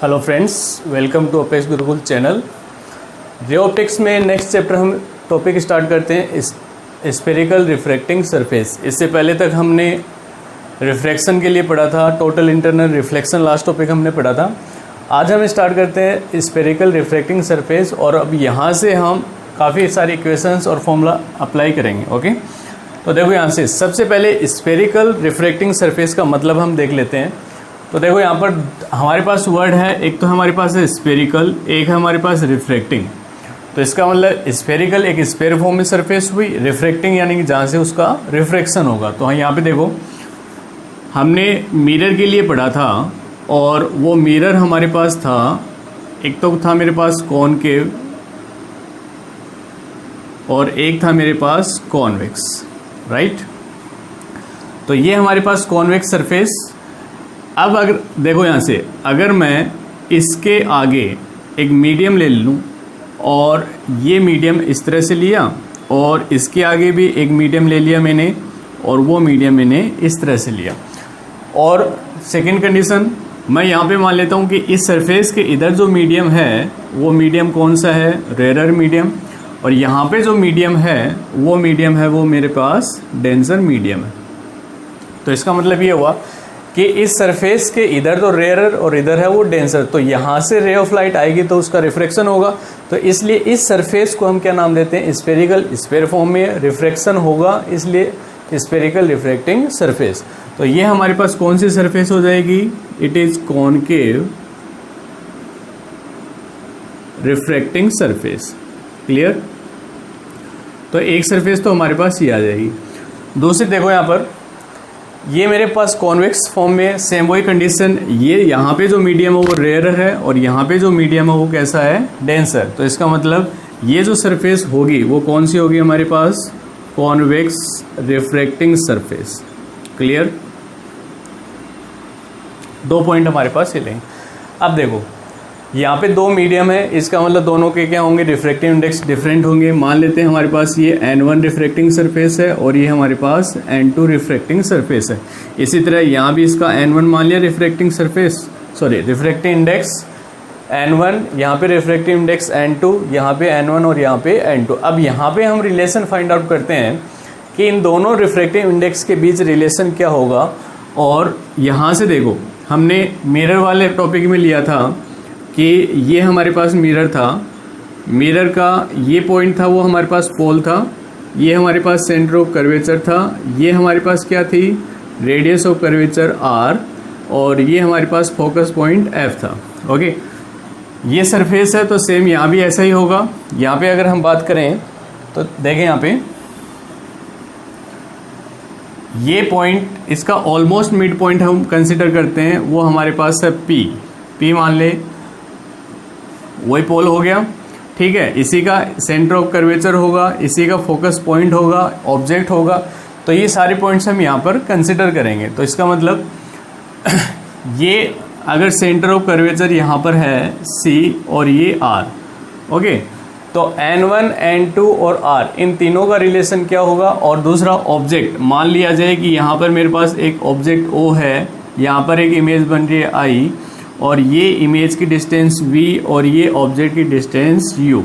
Hello friends, welcome to Apex Gurukul channel. Ray optics में next chapter हम topic start करते हैं स्फेरिकल रिफ्रैक्टिंग सरफेस। इससे पहले तक हमने रिफ्रैक्शन के लिए पढ़ा था, total internal reflection last topic हमने पढ़ा था। आज हम स्टार्ट करते हैं स्फेरिकल रिफ्रैक्टिंग सरफेस और अब यहाँ से हम काफ़ी सारी इक्वेशंस और फॉर्मूला अप्लाई करेंगे। ओके, तो देखो यहाँ से सबसे पहले स्फेरिकल रिफ्रैक्टिंग सरफेस का मतलब हम देख लेते हैं। तो देखो यहाँ पर हमारे पास वर्ड है, एक तो हमारे पास है स्फेरिकल, एक है हमारे पास रिफ्रैक्टिंग। तो इसका मतलब स्फेरिकल एक स्फेयर फॉर्म में सरफेस हुई, रिफ्रैक्टिंग यानी कि जहाँ से उसका रिफ्रैक्शन होगा। तो यहाँ पे देखो हमने मिरर के लिए पढ़ा था और वो मिरर हमारे पास था, एक तो था मेरे पास कॉनकेव और एक था मेरे पास कॉन्वेक्स, राइट। तो ये हमारे पास कॉन्वेक्स सरफेस। अब अगर देखो यहाँ से अगर मैं इसके आगे एक मीडियम ले लूँ और ये मीडियम इस तरह से लिया और इसके आगे भी एक मीडियम ले लिया मैंने और वो मीडियम मैंने इस तरह से लिया, और सेकंड कंडीशन मैं यहाँ पे मान लेता हूँ कि इस सरफेस के इधर जो मीडियम है वो मीडियम कौन सा है, रेयर मीडियम, और यहाँ पे जो मीडियम है वो मेरे पास डेंसर मीडियम है। तो इसका मतलब ये हुआ कि इस सरफेस के इधर तो रेयर और इधर है वो डेंसर, तो यहाँ से रे ऑफ लाइट आएगी तो उसका रिफ्रैक्शन होगा। तो इसलिए इस सरफेस को हम क्या नाम देते हैं, स्फेरिकल। स्फेयर फॉर्म में रिफ्रैक्शन होगा इसलिए स्फेरिकल रिफ्रैक्टिंग सरफेस। तो ये हमारे पास कौन सी सरफेस हो जाएगी, it is concave refracting surface. Clear. तो एक सरफेस तो हमारे पास ये आ जाएगी। दूसरी देखो यहाँ पर ये मेरे पास कॉन्वेक्स फॉर्म में सेम वही कंडीशन, ये यहाँ पे जो मीडियम है वो रेयर है और यहाँ पे जो मीडियम है वो कैसा है, डेंसर। तो इसका मतलब ये जो सरफेस होगी वो कौन सी होगी हमारे पास, कॉन्वेक्स रिफ्रैक्टिंग सरफेस। क्लियर। दो पॉइंट हमारे पास ये लेंगे। अब देखो यहाँ पे दो मीडियम है, इसका मतलब दोनों के क्या होंगे, रिफ्रैक्टिव इंडेक्स डिफरेंट होंगे। मान लेते हैं हमारे पास ये N1 रिफ्रैक्टिंग सरफेस है और ये हमारे पास N2 रिफ्रैक्टिंग सरफेस है। इसी तरह यहाँ भी इसका N1 मान लिया refracting surface, sorry refractive index N1, यहाँ पे रिफ्रैक्टिव इंडेक्स N2, यहाँ पे N1 और यहाँ पे N2। अब यहाँ पे हम रिलेशन फाइंड आउट करते हैं कि इन दोनों रिफ्रैक्टिव इंडेक्स के बीच रिलेशन क्या होगा। और यहाँ से देखो हमने मिरर वाले टॉपिक में लिया था कि ये हमारे पास मिरर था, मिरर का ये पॉइंट था वो हमारे पास पोल था, ये हमारे पास सेंटर ऑफ कर्वेचर था, ये हमारे पास क्या थी, रेडियस ऑफ कर्वेचर R, और ये हमारे पास फोकस पॉइंट F था। ओके, ये सरफेस है तो सेम यहाँ भी ऐसा ही होगा। यहाँ पे अगर हम बात करें तो देखें यहाँ पे ये पॉइंट इसका ऑलमोस्ट मिड पॉइंट हम कंसिडर करते हैं, वो हमारे पास है P मान ले, वही पोल हो गया। ठीक है, इसी का सेंटर ऑफ कर्वेचर होगा, इसी का फोकस पॉइंट होगा, ऑब्जेक्ट होगा। तो ये सारे पॉइंट्स हम यहाँ पर कंसिडर करेंगे। तो इसका मतलब ये अगर सेंटर ऑफ कर्वेचर यहाँ पर है C और ये R, ओके, तो N1, N2 और R इन तीनों का रिलेशन क्या होगा। और दूसरा ऑब्जेक्ट मान लिया जाए कि यहाँ पर मेरे पास एक ऑब्जेक्ट O है, यहाँ पर एक इमेज बन रही है I, और ये इमेज की डिस्टेंस V और ये ऑब्जेक्ट की डिस्टेंस U।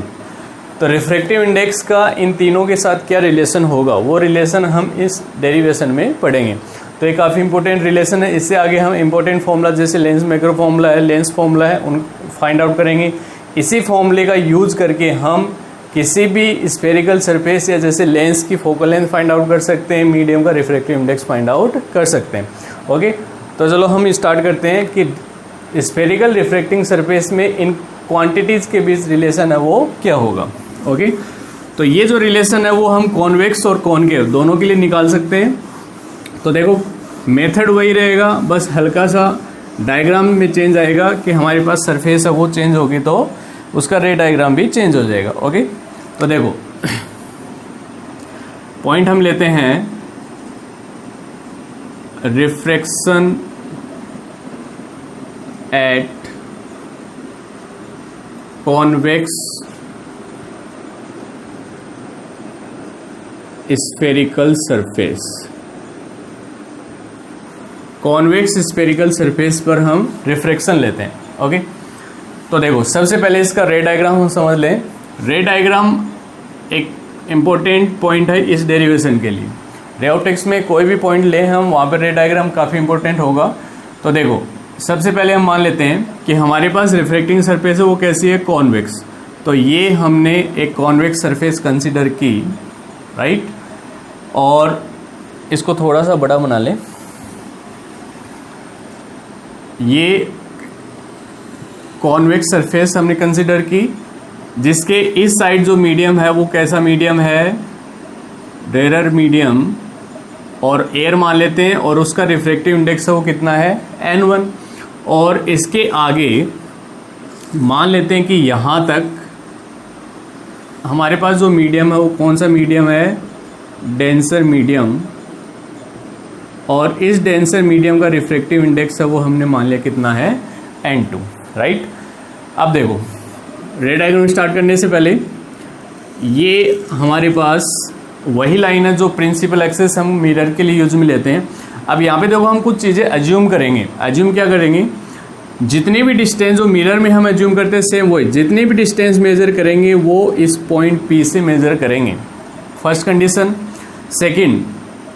तो रिफ्रैक्टिव इंडेक्स का इन तीनों के साथ क्या रिलेशन होगा, वो रिलेशन हम इस डेरिवेशन में पढ़ेंगे। तो ये काफ़ी इंपॉर्टेंट रिलेशन है। इससे आगे हम इंपॉर्टेंट फॉर्मूला जैसे लेंस मैक्रो फॉर्मूला है, लेंस फॉर्मूला है, उन फाइंड आउट करेंगे। इसी फॉर्मूले का यूज करके हम किसी भी स्फेरिकल सरफेस या जैसे लेंस की फोकल लेंथ फाइंड आउट कर सकते हैं, मीडियम का रिफ्रैक्टिव इंडेक्स फाइंड आउट कर सकते हैं। ओके, तो चलो हम स्टार्ट करते हैं कि स्फेरिकल रिफ्रैक्टिंग सरफेस में इन क्वांटिटीज़ के बीच रिलेशन है वो क्या होगा। ओके, तो ये जो रिलेशन है वो हम कॉन्वेक्स और कॉनकेव दोनों के लिए निकाल सकते हैं। तो देखो मेथड वही रहेगा, बस हल्का सा डायग्राम में चेंज आएगा कि हमारे पास सरफेस है वो चेंज होगी तो उसका रे डायग्राम भी चेंज हो जाएगा। ओके, तो देखो पॉइंट हम लेते हैं refraction at convex spherical surface. Convex spherical surface पर हम रिफ्रैक्शन लेते हैं। ओके, तो देखो सबसे पहले इसका रे डायग्राम हम समझ लें। रे डायग्राम एक इम्पोर्टेंट पॉइंट है इस डेरिवेशन के लिए। रे ऑफ टेक्स्ट में कोई भी पॉइंट लें हम, वहाँ पर रे डायग्राम काफ़ी इंपॉर्टेंट होगा। तो देखो सबसे पहले हम मान लेते हैं कि हमारे पास रिफ्लेक्टिंग सरफेस है, वो कैसी है, कॉन्वेक्स। तो ये हमने एक कॉन्वेक्स सरफेस कंसिडर की, राइट। और इसको थोड़ा सा बड़ा बना लें। ये कॉन्वेक्स सरफेस हमने कंसिडर की, जिसके इस साइड जो मीडियम है वो कैसा मीडियम है, रेयर मीडियम, और एयर मान लेते हैं, और उसका रिफ्रैक्टिव इंडेक्स है वो कितना है, N1। और इसके आगे मान लेते हैं कि यहाँ तक हमारे पास जो मीडियम है वो कौन सा मीडियम है, डेंसर मीडियम, और इस डेंसर मीडियम का रिफ्रैक्टिव इंडेक्स है वो हमने मान लिया कितना है, N2, राइट। अब देखो रे डायग्राम स्टार्ट करने से पहले ये हमारे पास वही लाइन है जो प्रिंसिपल एक्सिस हम मिरर के लिए यूज में लेते हैं। अब यहाँ पे देखो हम कुछ चीज़ें अज्यूम करेंगे। अज्यूम क्या करेंगे, जितनी भी डिस्टेंस जो मिरर में हम अज्यूम करते हैं सेम वही, जितनी भी डिस्टेंस मेजर करेंगे वो इस पॉइंट P से मेजर करेंगे, first condition. Second,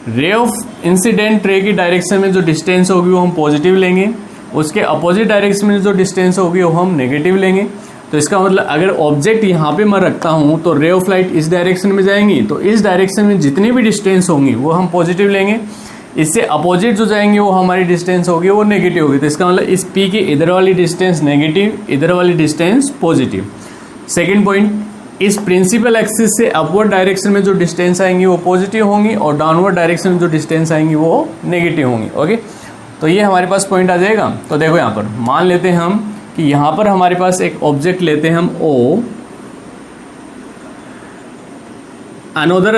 ray of incident ray की डायरेक्शन में जो डिस्टेंस होगी वो हम पॉजिटिव लेंगे, उसके अपोजिट डायरेक्शन में जो डिस्टेंस होगी वो हम नेगेटिव लेंगे। तो इसका मतलब अगर ऑब्जेक्ट यहाँ पे मैं रखता हूँ तो रे ऑफ लाइट इस डायरेक्शन में जाएंगी, तो इस डायरेक्शन में जितनी भी डिस्टेंस होंगी वो हम पॉजिटिव लेंगे, इससे अपोजिट जो जाएंगे वो हमारी डिस्टेंस होगी वो नेगेटिव होगी। तो इसका मतलब इस P की इधर वाली डिस्टेंस नेगेटिव, इधर वाली डिस्टेंस पॉजिटिव। सेकेंड पॉइंट, इस प्रिंसिपल एक्सिस से अपवर्ड डायरेक्शन में जो डिस्टेंस आएंगी वो पॉजिटिव होंगी, और डाउनवर्ड डायरेक्शन में जो डिस्टेंस आएंगी वो नेगेटिव होंगी। ओके, तो ये हमारे पास पॉइंट आ जाएगा। तो देखो यहाँ पर मान लेते हैं हम कि यहाँ पर हमारे पास एक ऑब्जेक्ट लेते हैं हम O। अनोदर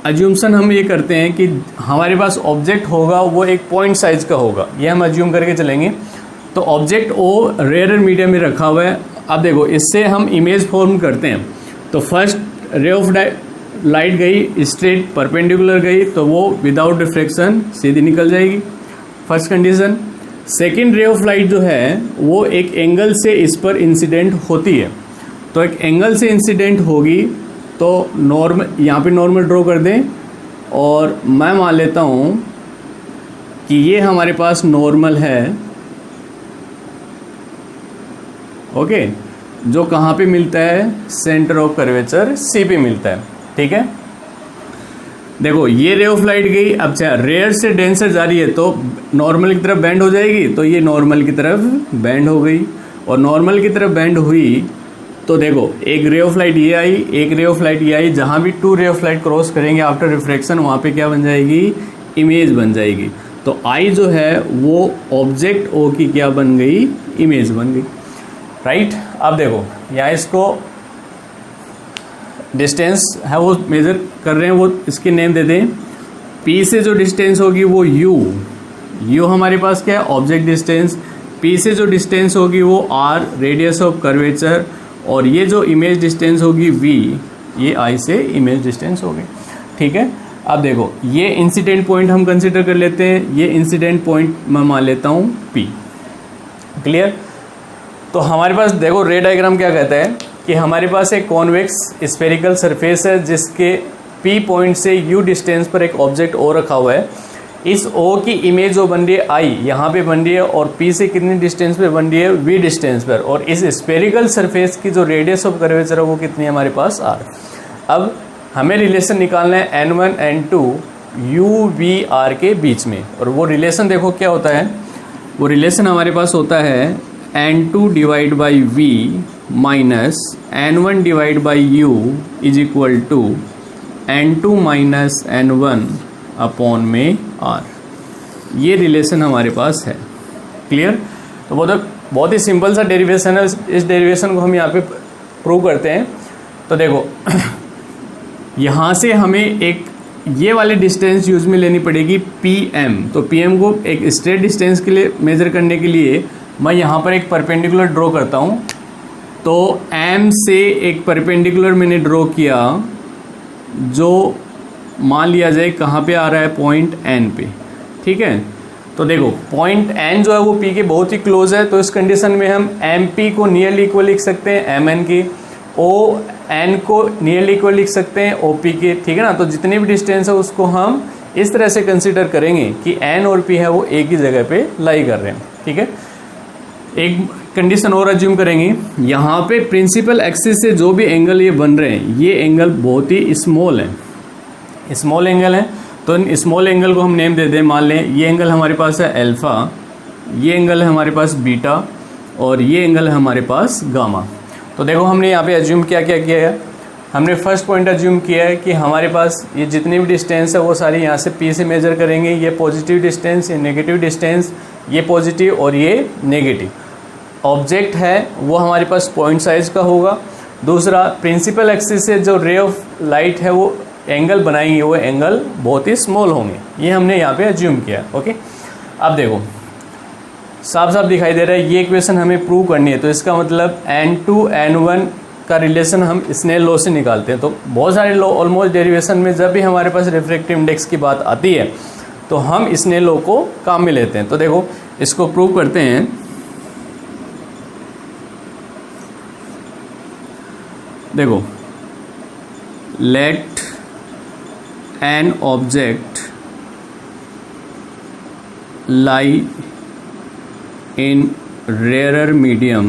अज्यूमसन हम ये करते हैं कि हमारे पास ऑब्जेक्ट होगा वो एक पॉइंट साइज का होगा, ये हम अज्यूम करके चलेंगे। तो ऑब्जेक्ट O रेयर मीडियम में रखा हुआ है। अब देखो इससे हम इमेज फॉर्म करते हैं। तो फर्स्ट रे ऑफ लाइट गई स्ट्रेट परपेंडिकुलर गई, तो वो विदाउट रिफ्लेक्शन सीधी निकल जाएगी, फर्स्ट कंडीशन। सेकेंड रे ऑफ लाइट जो है वो एक एंगल से इस पर इंसिडेंट होती है, तो एक एंगल से इंसिडेंट होगी, तो नॉर्मल यहाँ पे नॉर्मल ड्रॉ कर दें, और मैं मान लेता हूँ कि ये हमारे पास नॉर्मल है। ओके, जो कहाँ पे मिलता है, सेंटर ऑफ कर्वेचर C पे मिलता है, ठीक है। देखो ये रे ऑफ लाइट गई, अब रेयर से डेंसर जा रही है तो नॉर्मल की तरफ बेंड हो जाएगी, तो ये नॉर्मल की तरफ बेंड हो गई, और नॉर्मल की तरफ बेंड हुई तो देखो एक रे ऑफ लाइट ये आई, एक रे ऑफ लाइट ये आई, जहाँ भी two ray of light cross करेंगे आफ्टर रिफ्रैक्शन वहाँ पे क्या बन जाएगी, इमेज बन जाएगी। तो आई जो है वो ऑब्जेक्ट O की क्या बन गई, इमेज बन गई, राइट। अब देखो यहाँ इसको डिस्टेंस है वो मेजर कर रहे हैं, वो इसके नेम दे दें। P से जो डिस्टेंस होगी वो U हमारे पास क्या है, ऑब्जेक्ट डिस्टेंस। P से जो डिस्टेंस होगी वो R रेडियस ऑफ कर्वेचर, और ये जो इमेज डिस्टेंस होगी V, ये I से इमेज डिस्टेंस होगी, ठीक है। अब देखो ये इंसिडेंट पॉइंट हम कंसिडर कर लेते हैं, ये इंसिडेंट पॉइंट मैं मान लेता हूँ P, क्लियर। तो हमारे पास देखो रे डायग्राम क्या कहता है कि हमारे पास एक कॉन्वेक्स स्फेरिकल सरफेस है जिसके P पॉइंट से U डिस्टेंस पर एक ऑब्जेक्ट O रखा हुआ है। इस O की इमेज जो बन रही है I यहाँ पे बन रही है, और P से कितनी डिस्टेंस पे बन रही है, V डिस्टेंस पर, और इस स्फेरिकल सरफेस की जो रेडियस ऑफ कर्वेचर है वो कितनी है हमारे पास, R। अब हमें रिलेशन निकालना है N1 N2 U V R के बीच में, और वो रिलेशन देखो क्या होता है, वो रिलेशन हमारे पास होता है N2 divide by V minus N1 divide by U is equal to N2 minus N1 upon में R। ये रिलेशन हमारे पास है, क्लियर। तो बहुत ही सिंपल सा डेरिवेशन है, इस डेरिवेशन को हम यहाँ पे प्रूव करते हैं। तो देखो यहाँ से हमें एक ये वाली डिस्टेंस यूज में लेनी पड़ेगी PM। तो PM को एक स्ट्रेट डिस्टेंस के लिए मेजर करने के लिए मैं यहाँ पर एक परपेंडिकुलर ड्रॉ करता हूँ। तो M से एक परपेंडिकुलर मैंने ड्रॉ किया जो मान लिया जाए कहाँ पे आ रहा है, पॉइंट N पे, ठीक है। तो तो देखो पॉइंट एन जो है वो पी के बहुत ही क्लोज है, तो इस कंडीशन में हम एम पी को नियरली इक्वल लिख सकते हैं एम एन की, ओ एन को नियरली इक्वल लिख सकते हैं ओ पी के, ठीक है ना। तो जितनी भी डिस्टेंस है उसको हम इस तरह से कंसिडर करेंगे कि एन और पी है वो एक ही जगह पे लाई कर रहे हैं, ठीक है। एक कंडीशन और अज्यूम करेंगे, यहाँ पे प्रिंसिपल एक्सिस से जो भी एंगल ये बन रहे हैं ये एंगल बहुत ही स्मॉल है, स्मॉल एंगल है। तो इन स्मॉल एंगल को हम नेम दे दें, मान लें ये एंगल हमारे पास है अल्फ़ा, ये एंगल है हमारे पास बीटा और ये एंगल है हमारे पास गामा। तो देखो हमने यहाँ पे अज्यूम क्या क्या किया है, हमने फर्स्ट पॉइंट अज्यूम किया है कि हमारे पास ये जितनी भी डिस्टेंस है वो सारी यहाँ से पी से मेजर करेंगे, ये पॉजिटिव डिस्टेंस, ये नेगेटिव डिस्टेंस, ये पॉजिटिव और ये नेगेटिव। ऑब्जेक्ट है वो हमारे पास पॉइंट साइज का होगा। दूसरा, प्रिंसिपल एक्सिस से जो रे ऑफ लाइट है वो एंगल बनाएंगे वो एंगल बहुत ही स्मॉल होंगे, ये हमने यहाँ पे अज्यूम किया। ओके, अब देखो साफ साफ दिखाई दे रहा है, ये इक्वेशन हमें प्रूव करनी है, तो इसका मतलब n2 n1 का रिलेशन हम स्नेल लॉ से निकालते हैं। तो बहुत सारे लॉ ऑलमोस्ट डेरिवेशन में जब भी हमारे पास रिफ्रैक्टिव इंडेक्स की बात आती है तो हम स्नेल लॉ को काम में लेते हैं। तो देखो इसको प्रूव करते हैं। देखो, let an object lie in rarer medium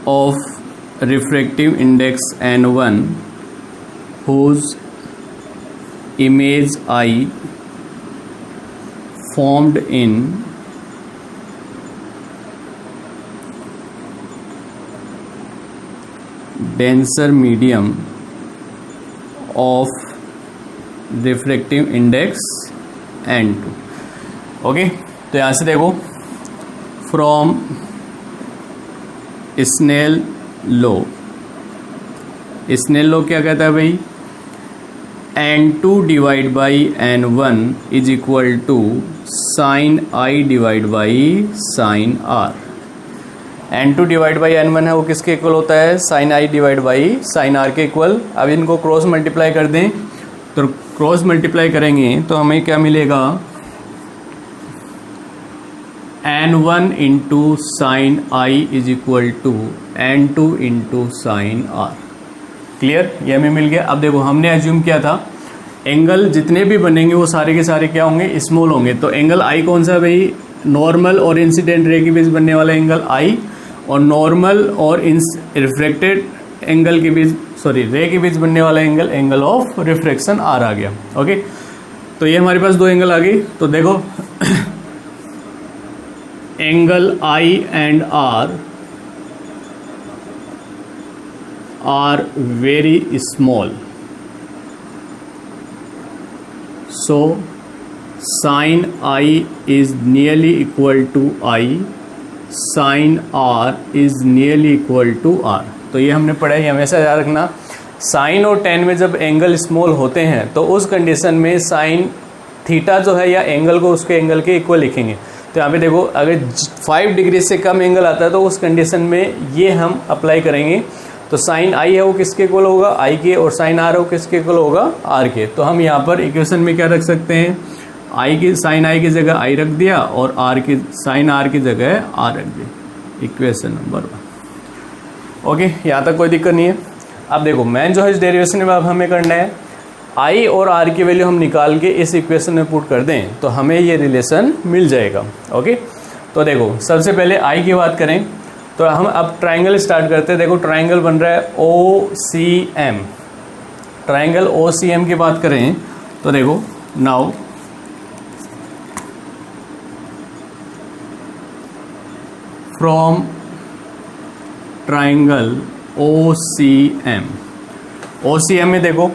of refractive index n1 whose image I formed in denser medium of refractive index n2। Okay, तो यहाँ से देखो from Snell law, Snell law क्या कहता है भाई, n2 divide by n1 is equal to sine i divide by sine r. n2 divide by n1 है वो किसके इक्वल होता है, sine i divide by sine r के इक्वल। अब इनको क्रॉस मल्टीप्लाई कर दें, तो क्रॉस मल्टीप्लाई करेंगे तो हमें क्या मिलेगा, n1 into sine i is equal to n2 into sine r. Clear, ये हमें मिल गया। अब देखो हमने एज्यूम किया था एंगल जितने भी बनेंगे वो सारे के सारे क्या होंगे, स्मॉल होंगे। तो एंगल आई कौन सा भाई, नॉर्मल और इंसिडेंट रे के बीच बनने वाला एंगल आई, और नॉर्मल और रिफ्लेक्टेड एंगल के बीच, सॉरी रे के बीच बनने वाला angle, angle of refraction R आ गया। ओके, तो ये हमारे पास दो एंगल आ गई। तो देखो angle i and r very small, so sine i is nearly equal to i, sine r is nearly equal to r. तो ये हमने पढ़ा है, हमेशा याद रखना, साइन और टेन में जब एंगल स्मॉल होते हैं तो उस कंडीशन में साइन थीटा जो है या एंगल को उसके एंगल के इक्वल लिखेंगे। तो यहाँ पे देखो अगर 5 डिग्री से कम एंगल आता है तो उस कंडीशन में ये हम अप्लाई करेंगे। तो साइन आई है वो किसके इक्वल होगा, आई के, और साइन आर है वो किसके इक्वल होगा, आर के। तो हम यहाँ पर इक्वेशन में क्या रख सकते हैं, आई की, साइन आई की जगह आई रख दिया और आर की, साइन आर की जगह आर रख दिया, इक्वेशन नंबर 1। ओके, यहाँ तक कोई दिक्कत नहीं है। अब देखो मेन जो है इस डेरिवेशन में अब हमें करना है, आई और आर की वैल्यू हम निकाल के इस इक्वेशन में पुट कर दें तो हमें ये रिलेशन मिल जाएगा। ओके, तो देखो सबसे पहले आई की बात करें तो हम अब ट्राइंगल स्टार्ट करते हैं। देखो ट्राइंगल बन रहा है O C M, triangle O C M की बात करें तो देखो now from triangle O C M, O C M में देखो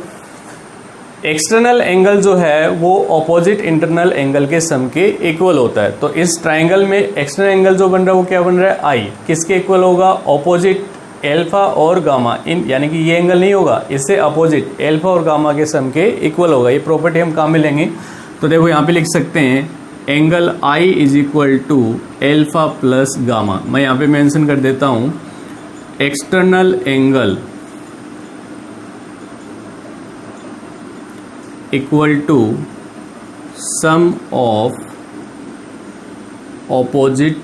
एक्सटर्नल एंगल जो है वो ऑपोजिट इंटरनल एंगल के सम के इक्वल होता है। तो इस ट्राइंगल में एक्सटर्नल एंगल जो बन रहा है वो क्या बन रहा है, आई, किसके इक्वल होगा, ऑपोजिट एल्फा और गामा, इन यानी कि ये एंगल नहीं होगा, इससे अपोजिट एल्फा और गामा के सम के इक्वल होगा। ये प्रॉपर्टी हम काम में लेंगे। तो देखो यहाँ पे लिख सकते हैं angle i is equal to alpha plus gamma. मैं यहाँ पे मेंशन कर देता हूँ external angle equal to sum of opposite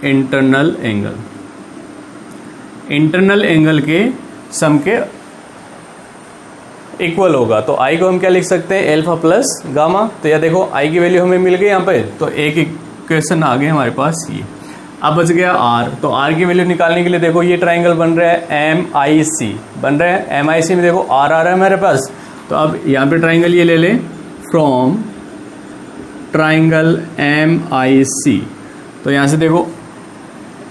internal angle, internal angle के सम के इक्वल होगा। तो आई को हम क्या लिख सकते हैं, एल्फा प्लस गामा। तो यह देखो आई की वैल्यू हमें मिल गई यहाँ पे, तो एक इक्वेशन आ गई हमारे पास ये। अब बच गया आर, तो आर की वैल्यू निकालने के लिए देखो ये ट्राइंगल बन रहा है MIC बन रहा है, MIC में देखो आर आ रहा है हमारे पास। तो अब यहाँ पे ट्राइंगल ये ले लें, फ्रॉम ट्राइंगल MIC। तो यहाँ से देखो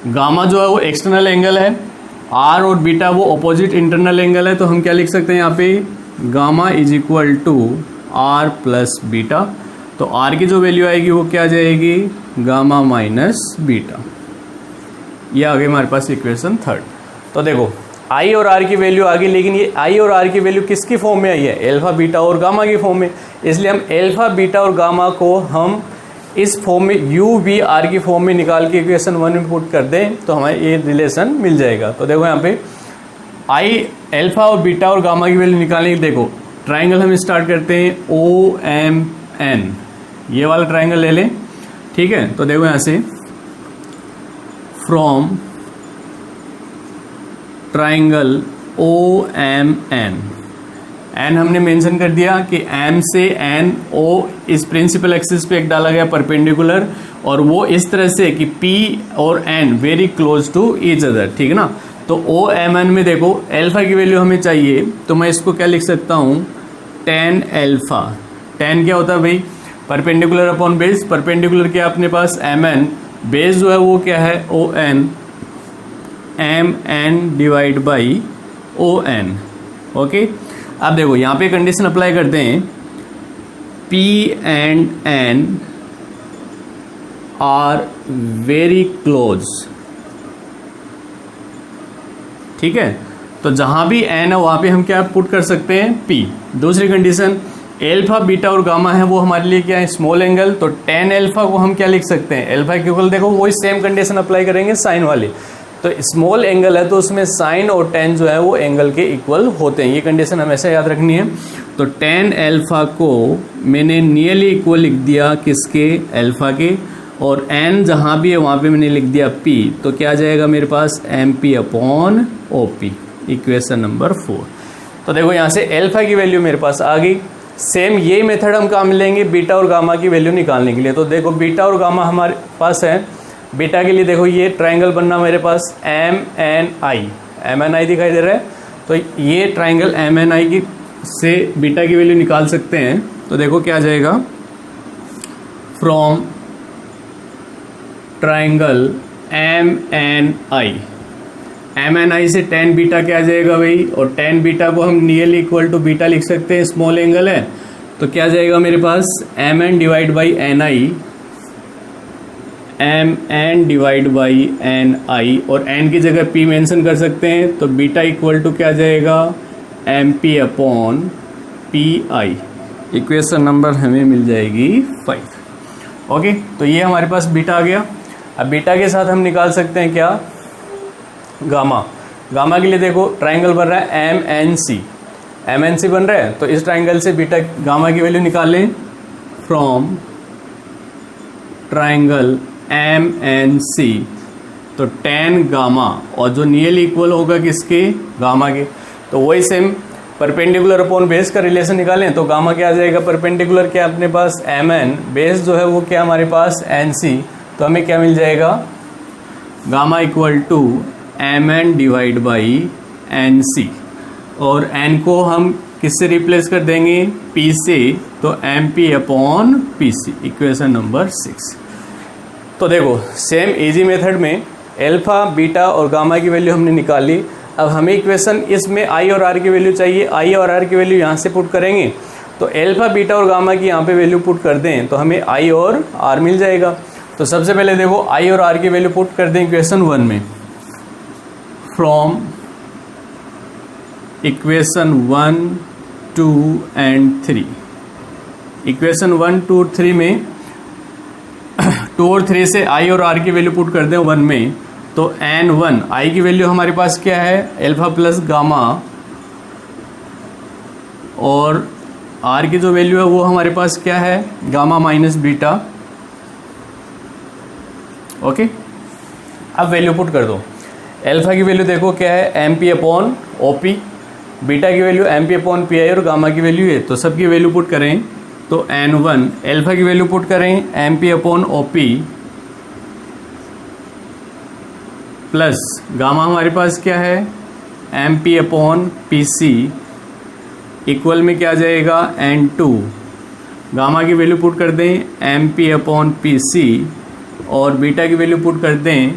गामा जो है वो एक्सटर्नल एंगल है, आर और बीटा वो अपोजिट इंटरनल एंगल है। तो हम क्या लिख सकते हैं यहाँ पे, gamma is equal to r plus beta. तो आर की जो वैल्यू आएगी वो क्या जाएगी, गामा माइनस बीटा। ये आ गई हमारे पास इक्वेशन थर्ड। तो देखो आई और आर की वैल्यू आ गई, लेकिन ये आई और आर की वैल्यू किसकी फॉर्म में आई है, एल्फा बीटा और गामा की फॉर्म में। इसलिए हम एल्फा बीटा और गामा को हम इस फॉर्म में यू वी आर की फॉर्म में निकाल के इक्वेशन 1 में पुट कर दें तो हमें ये रिलेशन मिल जाएगा। तो देखो यहाँ पे आई एल्फा और बीटा और गामा की वैल्यू निकालने के, देखो ट्राइंगल हम स्टार्ट करते हैं OMN, ये वाला ट्राइंगल ले लें, ठीक है। तो देखो यहाँ से फ्रॉम ट्राइंगल OMN, एन हमने मेंशन कर दिया कि एम से एन ओ इस प्रिंसिपल एक्सिस पे एक डाला गया परपेंडिकुलर, और वो इस तरह से कि पी और N very close to each other, ठीक है ना। तो OMN में देखो एल्फा की वैल्यू हमें चाहिए, तो मैं इसको क्या लिख सकता हूँ, tan एल्फा। tan क्या होता है भाई, परपेंडिकुलर अपॉन बेस। परपेंडिकुलर क्या अपने पास MN, बेस जो है वो क्या है ON, MN divide by ON, okay. अब देखो यहाँ पे कंडीशन अप्लाई करते हैं, P and N are very close, ठीक है। तो जहां भी N है वहां पे हम क्या पुट कर सकते हैं, P। दूसरी कंडीशन एल्फा बीटा और गामा है वो हमारे लिए क्या है, स्मॉल एंगल। तो tan एल्फा को हम क्या लिख सकते हैं, एल्फा के इक्वल, देखो वही सेम कंडीशन अप्लाई करेंगे साइन वाली। तो स्मॉल एंगल है तो उसमें साइन और tan जो है वो एंगल के इक्वल होते हैं, ये कंडीशन हमेशा याद रखनी है। तो tan एल्फा को मैंने नियरली इक्वल लिख दिया किसके, एल्फा के, और n जहाँ भी है वहाँ पे मैंने लिख दिया p। तो क्या जाएगा मेरे पास, MP upon OP, equation number 4। तो देखो यहाँ से एल्फा की वैल्यू मेरे पास आ गई। सेम ये मेथड हम काम लेंगे बीटा और गामा की वैल्यू निकालने के लिए। तो देखो बीटा और गामा हमारे पास है, बीटा के लिए देखो ये ट्राइंगल बनना मेरे पास MNI दिखाई दे रहा है। तो ये ट्राइंगल MNI की से बीटा की वैल्यू निकाल सकते हैं। तो देखो क्या जाएगा, फ्रॉम ट्राइंगल MNI से tan बीटा क्या जाएगा भाई, और tan बीटा को हम नियरली इक्वल टू बीटा लिख सकते हैं, स्मॉल एंगल है। तो क्या जाएगा मेरे पास, MN divide by NI, MN divide by NI, और n की जगह p मेंशन कर सकते हैं। तो बीटा इक्वल टू क्या जाएगा, MP upon PI, equation number हमें मिल जाएगी 5, ओके। तो ये हमारे पास बीटा आ गया। अब बीटा के साथ हम निकाल सकते हैं क्या, गामा। गामा के लिए देखो ट्राइंगल बन रहा है MNC बन रहा है। तो इस ट्राइंगल से बीटा गामा की वैल्यू निकाल लें, फ्रॉम ट्राइंगल MNC। तो tan गामा, और जो नियरली इक्वल होगा किसके, गामा के। तो वही सेम परपेंडिकुलर अपॉन बेस का रिलेशन निकालें। तो गामा क्या आ जाएगा, परपेंडिकुलर क्या अपने पास MN, बेस जो है वो क्या हमारे पास NC। तो हमें क्या मिल जाएगा, gamma equal to MN divide by NC, और n को हम किससे रिप्लेस कर देंगे, P से। तो MP upon PC, equation number 6। तो देखो सेम इजी मेथड में एल्फा बीटा और गामा की वैल्यू हमने निकाली। अब हमें इक्वेशन इसमें I और R की वैल्यू चाहिए, I और R की वैल्यू यहाँ से पुट करेंगे। तो एल्फा बीटा और गामा की यहाँ पे वैल्यू पुट कर दें तो हमें I और R मिल जाएगा। तो सबसे पहले देखो I और R की वैल्यू पुट कर दें इक्वेशन 1 में, फ्रॉम इक्वेशन 1, 2 एंड 3। इक्वेशन 1, 2, 3 में 2 और 3 से I और R की वैल्यू पुट कर दें 1 में। तो N1 I की वैल्यू हमारे पास क्या है, एल्फा प्लस गामा और आर की जो वैल्यू है वो हमारे पास क्या है, गामा माइनस बीटा। ओके, अब वैल्यू पुट कर दो। एल्फा की वैल्यू देखो क्या है, M P upon O P, beta की value M P upon P I और गामा की वैल्यू है। तो सबकी वैल्यू पुट करें तो N1, एल्फा की वैल्यू पुट करें M P upon O P plus gamma हमारे पास क्या है, M P upon P C equal में क्या आ जाएगा, N2। गामा की वैल्यू पुट कर दें M P upon P C और बीटा की वैल्यू पुट कर दें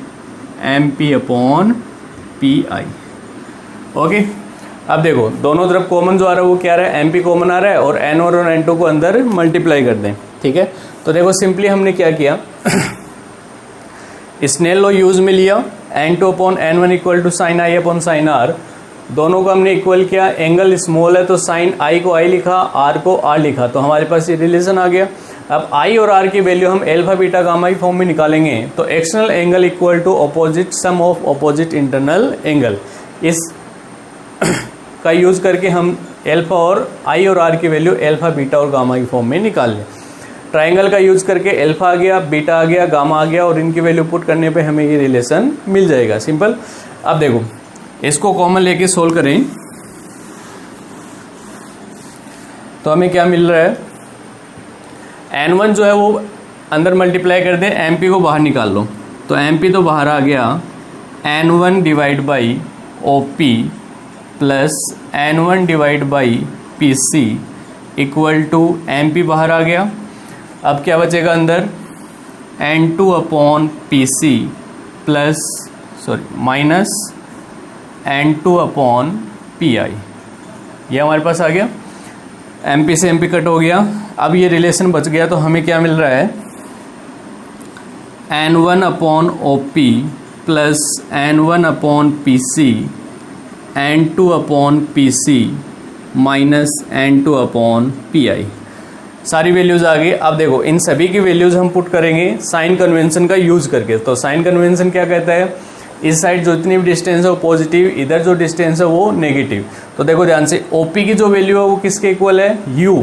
M P upon P I. Okay, अब देखो दोनों तरफ कॉमन जो आ रहा है वो क्या आ रहा है, एम पी कॉमन आ रहा है और N1 और N2 को अंदर मल्टीप्लाई कर दें। ठीक है, तो देखो सिंपली हमने क्या किया, स्नेल लॉ यूज में लिया, N2 upon N1 equal to sine i upon sine r, दोनों को हमने इक्वल किया। एंगल स्मॉल है तो साइन आई को आई लिखा, आर को आर लिखा, तो हमारे पास ये रिलेशन आ गया। अब आई और आर की वैल्यू हम एल्फा बीटा गामा की फॉर्म में निकालेंगे तो external angle equal to opposite sum of opposite internal angle, इस का यूज करके हम एल्फा और आई और आर की वैल्यू एल्फा बीटा और गामा की फॉर्म में निकाल लें। ट्राइंगल का यूज करके एल्फा आ गया, बीटा आ गया, गामा आ गया और इनकी वैल्यू पुट करने पे हमें ये रिलेशन मिल जाएगा, सिंपल। अब देखो इसको कॉमन लेके सोल्व करें तो हमें क्या मिल रहा है, N1 जो है वो अंदर मल्टीप्लाई कर दें, MP को बाहर निकाल लो तो MP तो बाहर आ गया, N1 divide by OP plus N1 divide by PC equal to MP बाहर आ गया। अब क्या बचेगा अंदर, N2 upon PC plus minus N2 upon PI, ये हमारे पास आ गया। MP से MP कट हो गया, अब ये रिलेशन बच गया तो हमें क्या मिल रहा है, N1 upon OP plus N1 upon PC N2 upon PC minus N2 upon PI। सारी वैल्यूज़ आ गई। अब देखो इन सभी की वैल्यूज़ हम पुट करेंगे साइन कन्वेंशन का यूज़ करके। तो साइन कन्वेंशन क्या कहता है, इस साइड जो जितनी भी डिस्टेंस है वो पॉजिटिव, इधर जो डिस्टेंस है वो नेगेटिव। तो देखो ध्यान से, OP की जो वैल्यू है वो किसके इक्वल है, U,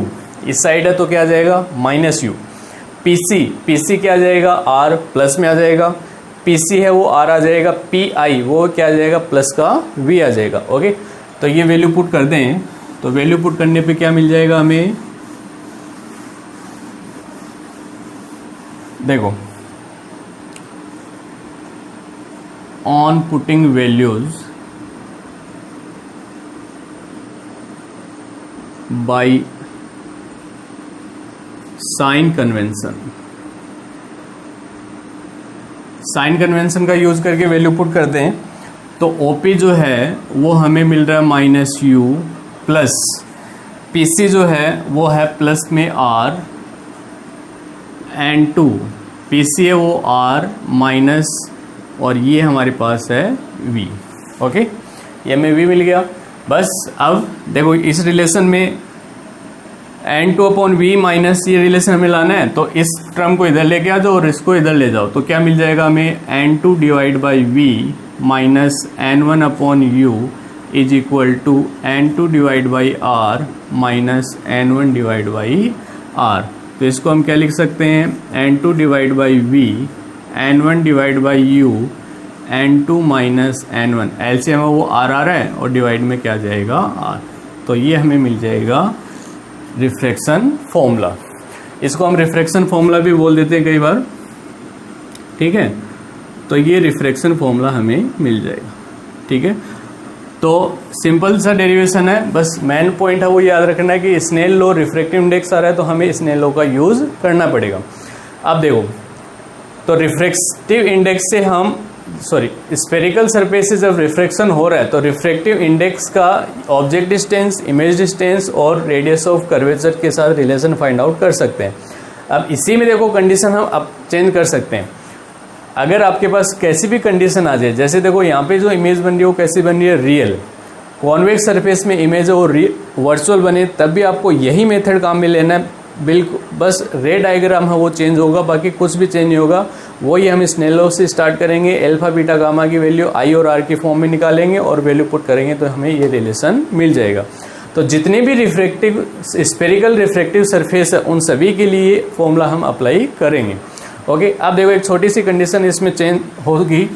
इस साइड है तो क्या आ जाएगा माइनस U। PC क्या आ जाएगा, R प्लस में आ जाएगा, PC है वो R आ जाएगा, PI वो क्या आ जाएगा प्लस का V आ जाएगा। ओके, तो ये वैल्यू पुट कर दें तो वैल्यू पुट करने पे क्या मिल जाएगा हमें, देखो on putting values by sign convention, sign convention का यूज करके वैल्यू पुट करते हैं तो OP जो है वो हमें मिल रहा है माइनस U प्लस PC जो है वो है प्लस में R, N2 PC है वो R माइनस और ये हमारे पास है V। ओके, ये हमें V मिल गया। बस अब देखो इस रिलेशन में N2 अपॉन V माइनस ये रिलेशन हमें लाना है तो इस टर्म को इधर लेके आ जाओ और इसको इधर ले जाओ तो क्या मिल जाएगा हमें, N2 divide by V minus N1 upon U is equal to N2 divide by R minus N1 divide by R। तो इसको हम क्या लिख सकते हैं, N2 divide by V N1 divide by U N2 minus N1, LCM वो R आ रहा है और डिवाइड में क्या जाएगा R। तो ये हमें मिल जाएगा रिफ्रैक्शन फॉर्मूला। इसको हम रिफ्रैक्शन फॉर्मूला भी बोल देते हैं कई बार, ठीक है। तो ये रिफ्रैक्शन फॉर्मूला हमें मिल जाएगा, ठीक है। तो सिंपल सा डेरिवेशन है, बस मेन पॉइंट है वो याद रखना है कि स्नेल लॉ रिफ्रैक्टिव इंडेक्स आ रहा है तो हमें स्नेल लॉ का यूज़ करना पड़ेगा। अब देखो तो रिफ्रैक्टिव इंडेक्स से हम स्फेरिकल सरफेस से जब रिफ्रैक्शन हो रहा है तो रिफ्रैक्टिव इंडेक्स का ऑब्जेक्ट डिस्टेंस, इमेज डिस्टेंस और रेडियस ऑफ कर्वेचर के साथ रिलेशन फाइंड आउट कर सकते हैं। अब इसी में देखो कंडीशन हम अब चेंज कर सकते हैं। अगर आपके पास कैसी भी कंडीशन आ जाए, जैसे देखो यहाँ पे जो इमेज बन रही है वो कैसी बन रही है, रियल कॉन्वेक्स सरफेस में इमेज है वो वर्चुअल बने, तब भी आपको यही मेथड काम में लेना है। बिल्कुल बस रे डायग्राम है वो चेंज होगा, बाकी कुछ भी चेंज नहीं होगा। वही हम स्नेल लॉ से स्टार्ट करेंगे, अल्फा बीटा गामा की वैल्यू आई और आर की फॉर्म में निकालेंगे और वैल्यू पुट करेंगे तो हमें ये रिलेशन मिल जाएगा। तो जितने भी रिफ्रैक्टिव स्फेरिकल रिफ्रैक्टिव सरफेस है उन सभी के लिए फॉर्मूला हम अप्लाई करेंगे। ओके, अब देखो एक छोटी सी कंडीशन इसमें चेंज होगी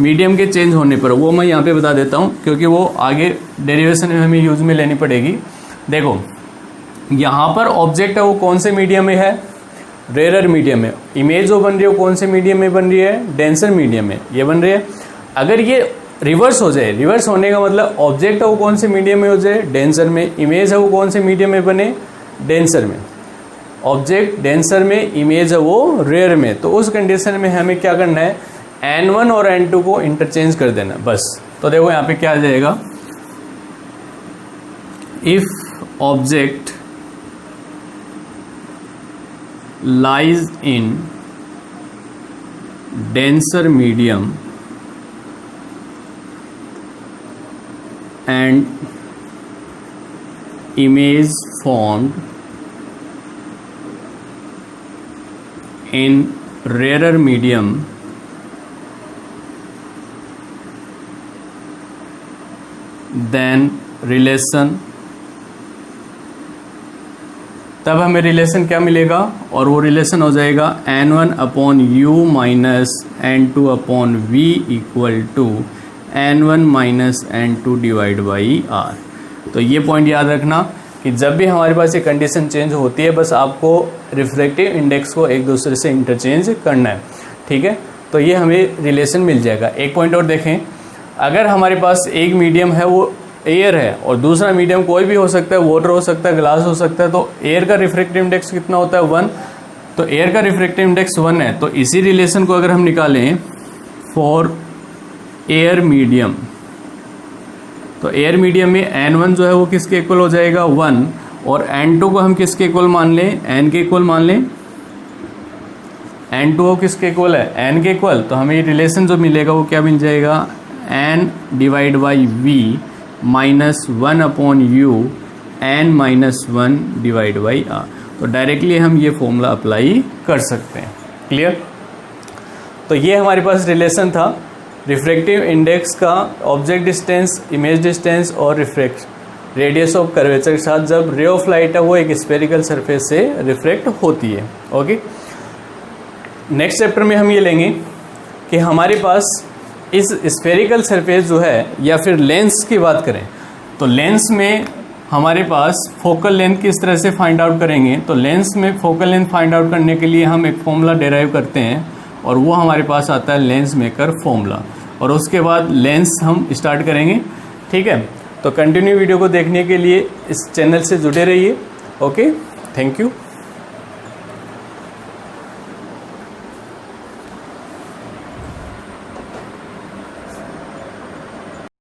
मीडियम के चेंज होने पर, वो मैं यहाँ पे बता देता हूँ क्योंकि वो आगे डेरिवेशन में हमें यूज में लेनी पड़ेगी। देखो यहाँ पर ऑब्जेक्ट है वो कौन से मीडियम में है, रेयर मीडियम में। इमेज जो बन रही है वो कौन से मीडियम में बन रही है, डेंसर मीडियम में ये बन रही है। अगर ये रिवर्स हो जाए, रिवर्स होने का मतलब ऑब्जेक्ट है वो कौन से मीडियम में हो जाए, डेंसर में। इमेज है वो कौन से मीडियम में बने, डेंसर में। ऑब्जेक्ट डेंसर में, इमेज है वो रेयर में। तो उस कंडीशन में हमें क्या करना है, N1 और N2 को इंटरचेंज कर देना बस। तो देखो यहाँ पे क्या आ जाएगा, if object lies in denser medium and image formed in rarer medium then relation, तब हमें रिलेशन क्या मिलेगा, और वो रिलेशन हो जाएगा N1 upon U minus N2 upon V equal to N1 minus N2 divide by R। तो ये पॉइंट याद रखना कि जब भी हमारे पास ये कंडीशन चेंज होती है बस आपको रिफ्रैक्टिव इंडेक्स को एक दूसरे से इंटरचेंज करना है, ठीक है। तो ये हमें रिलेशन मिल जाएगा। एक पॉइंट और देखें, अगर हमारे पास एक मीडियम है वो एयर है और दूसरा मीडियम कोई भी हो सकता है, वाटर हो सकता है, ग्लास हो सकता है, तो एयर का रिफ्रैक्टिव इंडेक्स कितना होता है, 1। तो एयर का रिफ्रैक्टिव इंडेक्स 1 है। तो इसी रिलेशन को अगर हम निकालें फॉर एयर मीडियम, तो एयर मीडियम में N1 जो है वो किसके इक्वल हो जाएगा, 1, और N2 को हम किसके इक्वल मान लें, N के इक्वल मान लें। N2 किसके इक्वल है, N के इक्वल। तो हमें ये रिलेशन जो मिलेगा वो क्या मिल जाएगा, N divide by V minus 1 upon U N minus 1 divide by R। तो डायरेक्टली हम ये फॉर्मूला अप्लाई कर सकते हैं। क्लियर। तो ये हमारे पास रिलेशन था रिफ्रैक्टिव इंडेक्स का, ऑब्जेक्ट डिस्टेंस, इमेज डिस्टेंस और रेडियस ऑफ कर्वेचर के साथ जब रे ऑफ लाइट है वो एक स्फेरिकल सरफेस से रिफ्लेक्ट होती है। ओके, नेक्स्ट चैप्टर में हम ये लेंगे कि हमारे पास इस स्फेरिकल सरफेस जो है, या फिर लेंस की बात करें तो लेंस में हमारे पास फोकल लेंथ किस तरह से फाइंड आउट करेंगे। तो लेंस में फोकल लेंथ फाइंड आउट करने के लिए हम एक फॉर्मूला डिराइव करते हैं और वो हमारे पास आता है लेंस मेकर फॉर्मूला, और उसके बाद लेंस हम स्टार्ट करेंगे। ठीक है, तो कंटिन्यू वीडियो को देखने के लिए इस चैनल से जुड़े रहिए। Okay, thank you.